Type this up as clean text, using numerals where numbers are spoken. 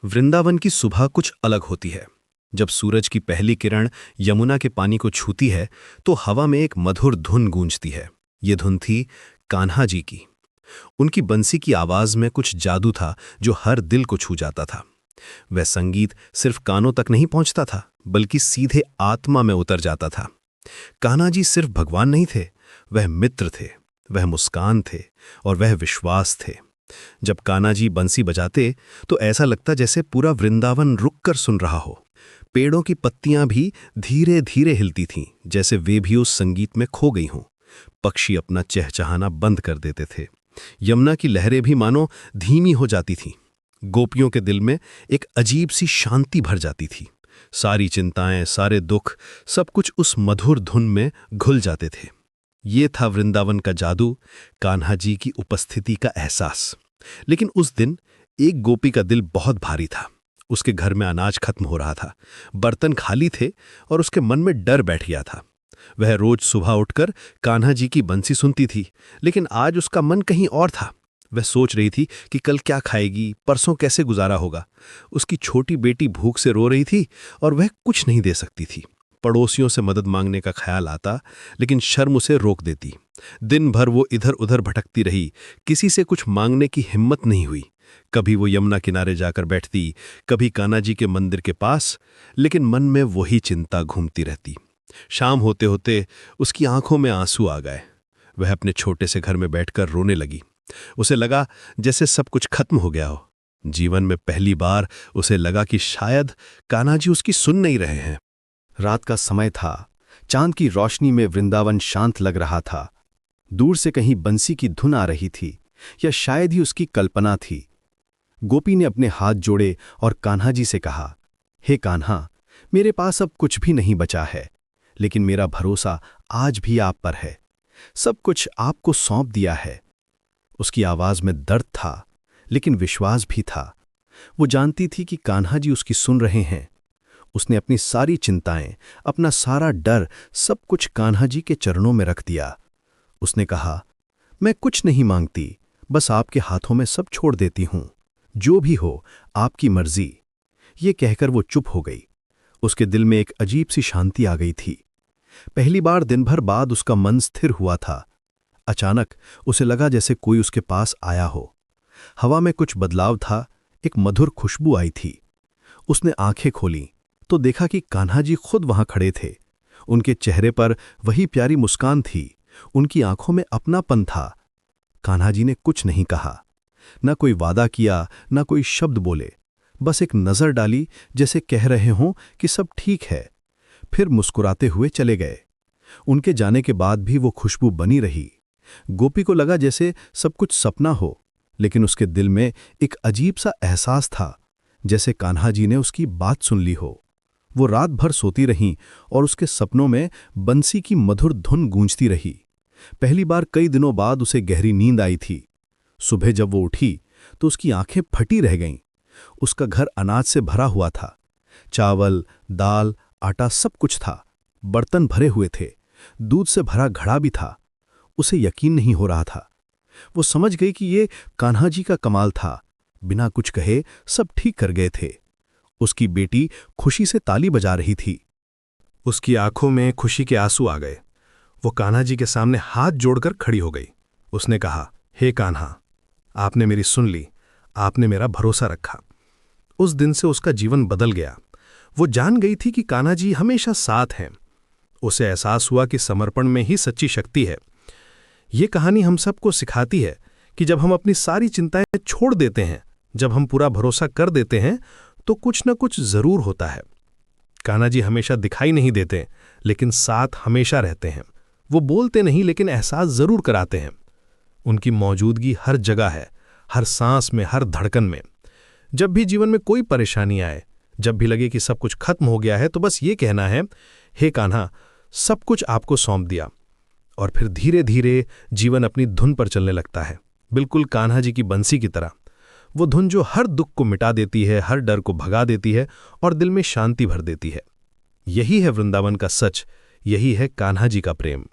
वृंदावन की सुबह कुछ अलग होती है। जब सूरज की पहली किरण यमुना के पानी को छूती है तो हवा में एक मधुर धुन गूंजती है। ये धुन थी कान्हा जी की। उनकी बंसी की आवाज में कुछ जादू था जो हर दिल को छू जाता था। वह संगीत सिर्फ कानों तक नहीं पहुंचता था, बल्कि सीधे आत्मा में उतर जाता था। कान्हा जी सिर्फ भगवान नहीं थे, वह मित्र थे, वह मुस्कान थे और वह विश्वास थे। जब कान्हा जी बंसी बजाते तो ऐसा लगता जैसे पूरा वृंदावन रुककर सुन रहा हो। पेड़ों की पत्तियां भी धीरे धीरे हिलती थीं, जैसे वे भी उस संगीत में खो गई हों। पक्षी अपना चहचहाना बंद कर देते थे। यमुना की लहरें भी मानो धीमी हो जाती थीं। गोपियों के दिल में एक अजीब सी शांति भर जाती थी। सारी चिंताएं, सारे दुख, सब कुछ उस मधुर धुन में घुल जाते थे। ये था वृंदावन का जादू, कान्हा जी की उपस्थिति का एहसास। लेकिन उस दिन एक गोपी का दिल बहुत भारी था। उसके घर में अनाज खत्म हो रहा था, बर्तन खाली थे और उसके मन में डर बैठ गया था। वह रोज सुबह उठकर कान्हा जी की बंसी सुनती थी, लेकिन आज उसका मन कहीं और था। वह सोच रही थी कि कल क्या खाएगी, परसों कैसे गुजारा होगा। उसकी छोटी बेटी भूख से रो रही थी और वह कुछ नहीं दे सकती थी। पड़ोसियों से मदद मांगने का ख्याल आता, लेकिन शर्म उसे रोक देती। दिन भर वो इधर उधर भटकती रही, किसी से कुछ मांगने की हिम्मत नहीं हुई। कभी वो यमुना किनारे जाकर बैठती, कभी कान्हा जी के मंदिर के पास, लेकिन मन में वही चिंता घूमती रहती। शाम होते होते उसकी आंखों में आंसू आ गए। वह अपने छोटे से घर में बैठकर रोने लगी। उसे लगा जैसे सब कुछ खत्म हो गया हो। जीवन में पहली बार उसे लगा कि शायद कान्हा जी उसकी सुन नहीं रहे हैं। रात का समय था। चांद की रोशनी में वृंदावन शांत लग रहा था। दूर से कहीं बंसी की धुन आ रही थी, या शायद ही उसकी कल्पना थी। गोपी ने अपने हाथ जोड़े और कान्हा जी से कहा, हे कान्हा, मेरे पास अब कुछ भी नहीं बचा है, लेकिन मेरा भरोसा आज भी आप पर है। सब कुछ आपको सौंप दिया है। उसकी आवाज में दर्द था, लेकिन विश्वास भी था। वो जानती थी कि कान्हा जी उसकी सुन रहे हैं। उसने अपनी सारी चिंताएं, अपना सारा डर, सब कुछ कान्हा जी के चरणों में रख दिया। उसने कहा, मैं कुछ नहीं मांगती, बस आपके हाथों में सब छोड़ देती हूं। जो भी हो, आपकी मर्जी। ये कहकर वो चुप हो गई। उसके दिल में एक अजीब सी शांति आ गई थी। पहली बार दिन भर बाद उसका मन स्थिर हुआ था। अचानक उसे लगा जैसे कोई उसके पास आया हो। हवा में कुछ बदलाव था, एक मधुर खुशबू आई थी। उसने आंखें खोलीं तो देखा कि कान्हा जी खुद वहां खड़े थे। उनके चेहरे पर वही प्यारी मुस्कान थी, उनकी आंखों में अपनापन था। कान्हा जी ने कुछ नहीं कहा, न कोई वादा किया, न कोई शब्द बोले, बस एक नजर डाली जैसे कह रहे हों कि सब ठीक है। फिर मुस्कुराते हुए चले गए। उनके जाने के बाद भी वो खुशबू बनी रही। गोपी को लगा जैसे सब कुछ सपना हो, लेकिन उसके दिल में एक अजीब सा एहसास था, जैसे कान्हा जी ने उसकी बात सुन ली हो। वो रात भर सोती रहीं और उसके सपनों में बंसी की मधुर धुन गूंजती रही। पहली बार कई दिनों बाद उसे गहरी नींद आई थी। सुबह जब वो उठी तो उसकी आंखें फटी रह गईं। उसका घर अनाज से भरा हुआ था। चावल, दाल, आटा सब कुछ था। बर्तन भरे हुए थे, दूध से भरा घड़ा भी था। उसे यकीन नहीं हो रहा था। वो समझ गई कि ये कान्हा जी का कमाल था। बिना कुछ कहे सब ठीक कर गए थे। उसकी बेटी खुशी से ताली बजा रही थी। उसकी आंखों में खुशी के आंसू आ गए। वो कान्हा जी के सामने हाथ जोड़कर खड़ी हो गई। उसने कहा, हे कान्हा, आपने मेरी सुन ली, आपने मेरा भरोसा रखा। उस दिन से उसका जीवन बदल गया। वो जान गई थी कि कान्हा जी हमेशा साथ हैं। उसे एहसास हुआ कि समर्पण में ही सच्ची शक्ति है। ये कहानी हम सबको सिखाती है कि जब हम अपनी सारी चिंताएं छोड़ देते हैं, जब हम पूरा भरोसा कर देते हैं, तो कुछ न कुछ जरूर होता है। कान्हा जी हमेशा दिखाई नहीं देते, लेकिन साथ हमेशा रहते हैं। वो बोलते नहीं, लेकिन एहसास जरूर कराते हैं। उनकी मौजूदगी हर जगह है, हर सांस में, हर धड़कन में। जब भी जीवन में कोई परेशानी आए, जब भी लगे कि सब कुछ खत्म हो गया है, तो बस ये कहना है, हे कान्हा, सब कुछ आपको सौंप दिया। और फिर धीरे धीरे जीवन अपनी धुन पर चलने लगता है, बिल्कुल कान्हा जी की बंसी की तरह। वो धुन जो हर दुख को मिटा देती है, हर डर को भगा देती है और दिल में शांति भर देती है। यही है वृंदावन का सच, यही है कान्हा जी का प्रेम।